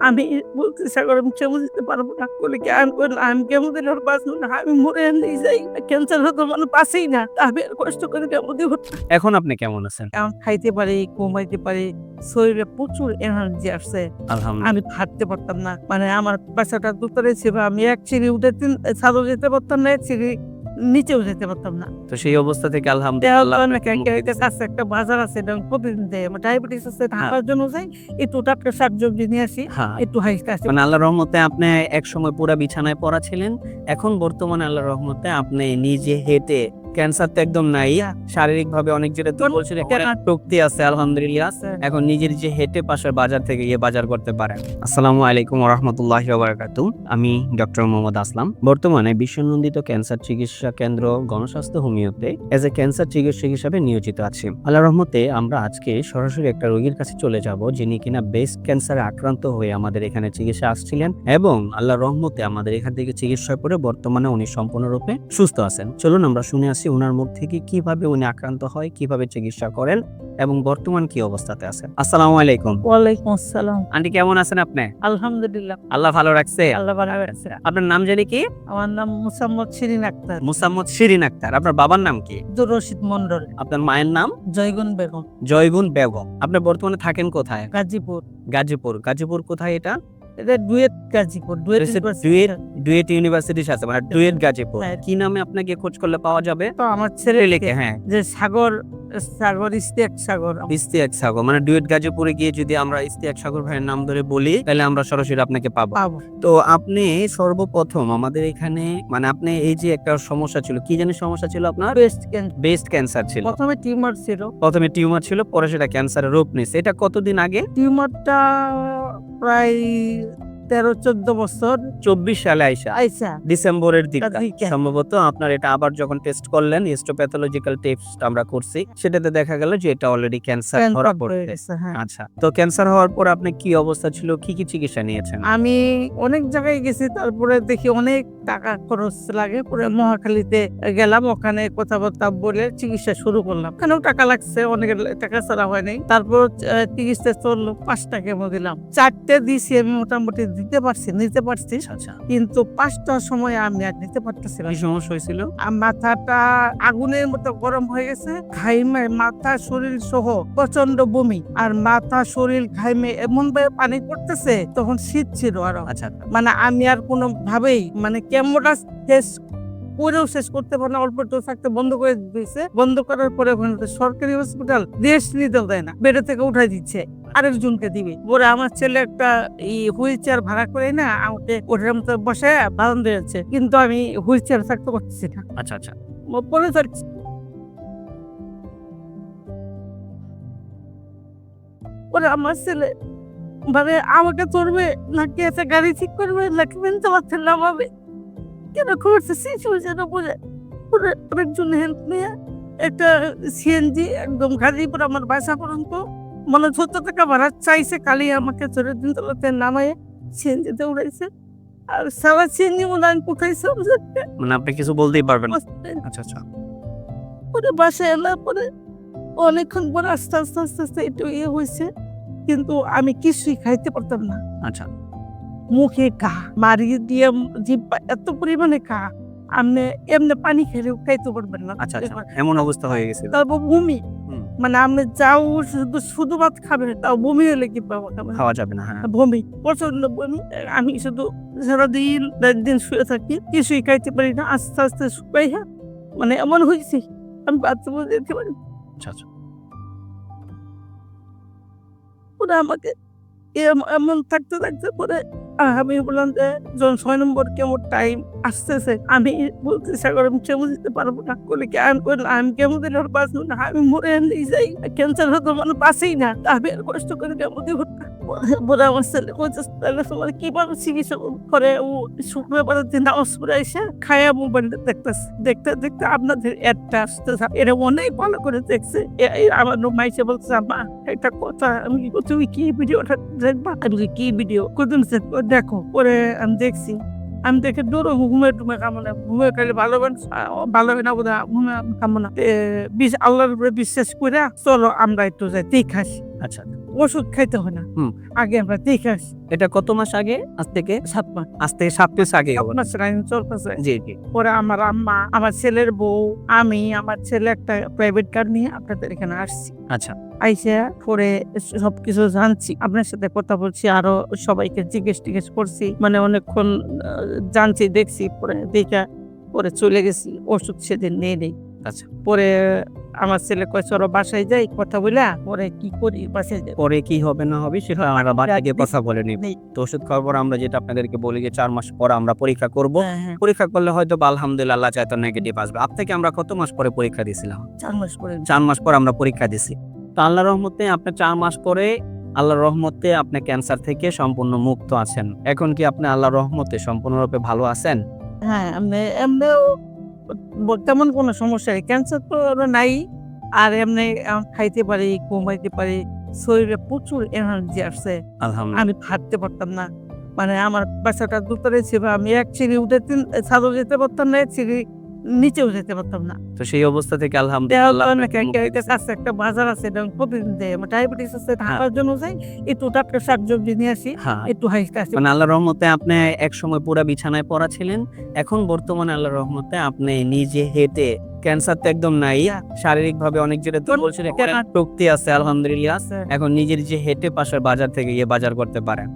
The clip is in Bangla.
আমি বলতে সাগর আমি কেমো দিতে পারবো না। বলে কি আমি বললাম, আমি কেমো দিলে আর বাঁচবো না। আমি মরে এমনি যাই। ক্যান্সার হতো মানে বাঁচেই না। আমি আর কষ্ট করে কেমো দিব না। এখন আপনি কেমন আছেন? এখন খাইতে পারি, ঘুমাইতে পারি। শরীরে প্রচুর এনার্জি আসছে। আলহামদুলিল্লাহ। আমি হাঁটতে পারতাম না। মানে আমার বাসাটা দোতলায় ছিল। আমি এক সিঁড়ি উঠে ছাদও যেতে পারতাম না, এক সিঁড়ি নিচেও যেতে পারতাম না। তো সেই অবস্থা থেকে দেওয়ার আলহামদুলিল্লাহ জন্য আপনাকে মুক্তি দিছে। কাছে একটা বাজার আছে, এটা আমি প্রতিদিন যাই। আমার ডায়াবেটিস আছে, ঢাকার জন্য যাই। একটু টাটকা শাকসবজি নিয়ে আসি, হ্যাঁ, একটু হাইস্টা আসি। মানে আল্লাহর রহমতে আপনি একসময় পুরা বিছানায় পড়া ছিলেন। এখন বর্তমানে আল্লাহর রহমতে আপনি নিজে হেঁটে, ক্যান্সার তো একদম নাই, শারীরিকভাবে অনেক যেটা দুর্বল ছিলেন, এখন শক্তি আছে আলহামদুলিল্লাহ। এখন নিজের যে হেঁটে পাশের বাজার থেকে গিয়ে বাজার করতে পারেন। আসসালামু আলাইকুম ওয়া রাহমাতুল্লাহি ওয়া বারাকাতুহু। আমি ডক্টর মোহাম্মদ আসলাম। বর্তমানে বিশ্বনন্দিত ক্যান্সার চিকিৎসা কেন্দ্র গণস্বাস্থ্য হোমিওতে এজ এ ক্যান্সার চিকিৎসক হিসেবে নিয়োজিত আছি। আল্লাহর রহমতে আমরা আজকে সরাসরি একটা রোগীর কাছে চলে যাব, যিনি কিনা ব্রেস্ট ক্যান্সারে আক্রান্ত হয়ে আমাদের এখানে চিকিৎসা আসছিলেন এবং আল্লাহর রহমতে আমাদের এখান থেকে চিকিৎসা করে বর্তমানে উনি সম্পূর্ণরূপে সুস্থ আছেন। চলুন আমরা শুনে আসি ওনার মুখ থেকে কিভাবে উনি আক্রান্ত হয়, কিভাবে চিকিৎসা করেন এবং বর্তমান কি অবস্থাতে আছেন। আসসালামু আলাইকুম। ওয়ালাইকুম আসসালাম। আন্টি কেমন আছেন আপনি? আলহামদুলিল্লাহ, আল্লাহ ভালো রাখছে। আল্লাহ ভালো রাখছে। আপনার নাম জানি কি? আমার নাম মোসাম্মদ শিরিন আক্তার। মুসাম্মদ শিরিন আক্তার। আপনার বাবার নাম কি? আব্দুর রশিদ মন্ডল। আপনার মায়ের নাম? জয়গুন বেগম। জয়গুন বেগম। আপনি বর্তমানে থাকেন কোথায়? গাজীপুর। গাজীপুর। গাজীপুর কোথায় এটা? এটা ডুয়েট গাজীপুর। ডুয়েট ইউনিভার্সিটির সাথে, মানে ডুয়েট গাজীপুর। হ্যাঁ। কি নামে আপনাকে খোঁজ করলে পাওয়া যাবে? তো আমার ছেলে লিখে, হ্যাঁ, যে সাগর ইস্তিয়াক সাগর। ইস্তিয়াক সাগর, মানে ডুয়েট গাজীপুরে গিয়ে যদি আমরা ইস্তিয়াক সাগর ভাইয়ের নাম ধরে বলি তাহলে আমরা সরাসরি আপনাকে পাবো। তো আপনি সর্বপ্রথম আমাদের এখানে, মানে আপনি এই যে একটা সমস্যা ছিল, কি জানি সমস্যা ছিল আপনার? ব্রেস্ট ক্যান্সার ছিল। প্রথমে টিউমার ছিল। প্রথমে টিউমার ছিল, পরে সেটা ক্যান্সারের রূপ নিয়েছে। এটা কতদিন আগে? টিউমারটা প্রায় 13-14 বছর 24 সালে আইসা ডিসেম্বরের দিকে দিকে। সম্ভবত আপনার এটা আবার যখন টেস্ট করলেন, হিস্টোপ্যাথোলজিক্যাল টেস্ট আমরা করছি, সেটাতে দেখা গেল যে এটা অলরেডি ক্যান্সার ধরা পড়েছে। হ্যাঁ। আচ্ছা, তো ক্যান্সার হওয়ার পর আপনি কি অবস্থা ছিল, কি কি চিকিৎসা নিয়েছেন? আমি অনেক জায়গায় গেছি, তারপরে দেখি অনেক টাকা খরচ লাগে। পরে মহাখালীতে গেলাম, ওখানে কথাবার্তা বলে চিকিৎসা শুরু করলাম। ওখানেও টাকা লাগছে, অনেক টাকা ছাড়া হয় নাই। তারপর চিকিৎসা চললো, 5টা কেমো দিলাম। 4টে দিছি আমি, মোটামুটি নিতে পারছি। আচ্ছা, কিন্তু 5টার সময় আমি আর নিতে পারতেছি না। কি সমস্যা হয়েছিল? মাথাটা আগুনের মতো গরম হয়ে গেছে, ঘাইমে মাথা শরীর সহ প্রচন্ড বমি, আর মাথা শরীর ঘাইমে এমন ভাবে পানি পড়তেছে, তখন শীত ছিল আরো। আচ্ছা, মানে আমি আর কোনো ভাবেই মানে কেমোটা শেষ করতে পারে না। অল্প একটু থাকতে বন্ধ করে দিয়েছে। বন্ধ করার পরে সরকারি হসপিটাল রেস্ট নিতে দেয় না, বেডে থেকে উঠাই দিচ্ছে, আরেকজনকে দিবে। পরে আমার ছেলে একটা হুইল চেয়ার ভাড়া করে না আমাকে ওটার মতো বসে বাঁধন দিয়েছে, কিন্তু আমি হুইল চেয়ার থাকতে পারছি না। আচ্ছা, আচ্ছা, পরে থাকছি। পরে আমার ছেলে মানে আমাকে ধরবে নাকি একটা গাড়ি ঠিক করবে নাকি মেনতে পারছেন না ভাবে কেন করছে সিচুয়েশন বুঝে। পরে আরেকজন হেল্প নিয়ে একটা সিএনজি একদম গাজীপুর আমার বাসা পর্যন্ত মানে 70 টাকা ভাড়া চাইছে, খালি আমাকে ধরে দিন তলাতে নামায় সিএনজিতে উড়াইছে। আর সারা সিএনজি মনে আমি কোথাইছে, মানে আপনি কিছু বলতেই পারবেন না। আচ্ছা, আচ্ছা, পরে বাসায় এলার পরে অনেকক্ষণ পরে আস্তে আস্তে একটু হয়েছে, কিন্তু আমি কিছুই খাইতে পারতাম না। আচ্ছা, মুখে ঘা মারিয়ে দিয়ে জিহ্বা এত পরিমাণে ঘা, আপনি এমনি পানি খেলেও খাইতে পারবেন না। আচ্ছা, আচ্ছা, এমন অবস্থা হয়ে গেছিল। তারপর বমি, মানে আপনি যাও শুধু ভাত খাবেন, তাও বমি হলে কি খাওয়া যাবে না। হ্যাঁ, বমি, প্রচন্ড বমি। আমি শুধু সারাদিন একদিন শুয়ে থাকি, কিছুই খাইতে পারি না। আস্তে আস্তে শুকাইয়া মানে এমন হয়েছে আমি বাথরুমে যেতে পারি। আচ্ছা, আচ্ছা, ওরা আমাকে এমন থাকতে পরে আমি বললাম যে যখন 6 নম্বর কেমো টাইম আসতেছে, আমি বলতে সাগর আমি কেমো দিতে পারবো না। বলে কি আমি বললাম, আমি কেমো দিলে আর বাঁচবো না। আমি মরে এমনি যাই। ক্যান্সার হতো মানে বাঁচেই না। আমি আর কষ্ট করে কেমো দিব না। বলে আমার ছেলে বলছে তাহলে তোমার কিভাবে চিকিৎসা করে। ও শুক্রবার দিন নামাজ পড়ে এসে খায়া মোবাইলটা দেখতে আপনাদের অ্যাডটা আসতেছে। এটা অনেক ভালো করে দেখছে। আমার মাইসে বলছে আম্মা একটা কথা, আমি তুমি কি ভিডিওটা দেখবা? আমি কি ভিডিও কোন দেখো। পরে আমি দেখছি, আমি দেখে দৌড়ো ঘুমে কামনা ঘুমে খাইলে ভালো হয় না বোধ ঘুমে কামনা আল্লাহর উপরে বিশ্বাস করে চলো আমরা একটু যাই, ঠিক আসি। আচ্ছা, ওষুধ খাইতে হয় না। হুম। আগে আমরা দেখে আসি। এটা কত মাস আগে? আজ থেকে 7 মাস। আজ থেকে 7 মাস আগে হবে। আপনার লাইন চলতেছে। জি, জি। পরে আমার আম্মা, আমার ছেলের বউ, আমি, আমার ছেলে একটা প্রাইভেট কার নিয়ে আপনাদের এখানে আসছি। আচ্ছা, আইসা পরে সবকিছু জানছি, আপনার সাথে কথা বলছি, আরো সবাইকে জিজ্ঞেস করছি, মানে অনেকক্ষণ জানছি, দেখছি, পরে দেখা পরে চলে গেছি। ওষুধ সেদিন নেই। আচ্ছা। পরে আমার ছেলে কয় চলো বাসায় যাই, কথা বইলা পরে কি করি বাসায় যাই। পরে কি হবে না হবে সেটা আমরা বাড়িতে গিয়ে কথা বলে নিব। নেই। তো ওষুধ খাওয়ার পর আমরা যেটা আপনাদেরকে বলি যে 4 মাস পর আমরা পরীক্ষা করব। হ্যাঁ, পরীক্ষা করলে হয়তো বা আলহামদুলিল্লাহ আল্লাহ চাইতো নেগেটিভ আসবে। আপ থেকে আমরা কত মাস পরে পরীক্ষা দিয়েছিলাম? 4 মাস পরে 4 মাস পর আমরা পরীক্ষা দিছি। তো আল্লাহর রহমতে আপনি 4 মাস পরে আল্লাহর রহমতে আপনি ক্যান্সার থেকে সম্পূর্ণ মুক্ত আছেন। এখন কি আপনি আল্লাহর রহমতে সম্পূর্ণরূপে ভালো আছেন? হ্যাঁ, এমনিও তেমন কোনো সমস্যা নেই। ক্যান্সার তো নাই। আর এমনি খাইতে পারি, ঘুমাইতে পারি। শরীরে প্রচুর এনার্জি আসছে। আলহামদুলিল্লাহ। আমি হাঁটতে পারতাম না। মানে আমার বাসাটা দোতলায় ছিল। আমি এক সিঁড়ি উঠে ছাদেও যেতে পারতাম না, এক সিঁড়ি নিচেও যেতে পারতাম না। তো সেই অবস্থা থেকে দেওয়া আলহামদুলিল্লাহ তো আপনাকে মুক্তি দিছে। কাছে একটা বাজার আছে, এটা আমি প্রতিদিন যাই। আমার ডায়াবেটিস আছে, ঢাকার জন্য যাই। একটু টাটকা শাকসবজি নিয়ে আসি, হ্যাঁ। একটু হাইস্টা আসি। মানে আল্লাহর রহমতে আপনি একসময় পুরা বিছানায় পড়া ছিলেন। এখন বর্তমানে আল্লাহর রহমতে আপনি নিজে হেঁটে ক্যান্সার তো একদম নাই। শারীরিকভাবে অনেক যেটা তো বলছিলেন শক্তি আছে আলহামদুলিল্লাহ। এখন নিজের যে হেঁটে পাশের বাজার থেকে গিয়ে বাজার করতে পারেন।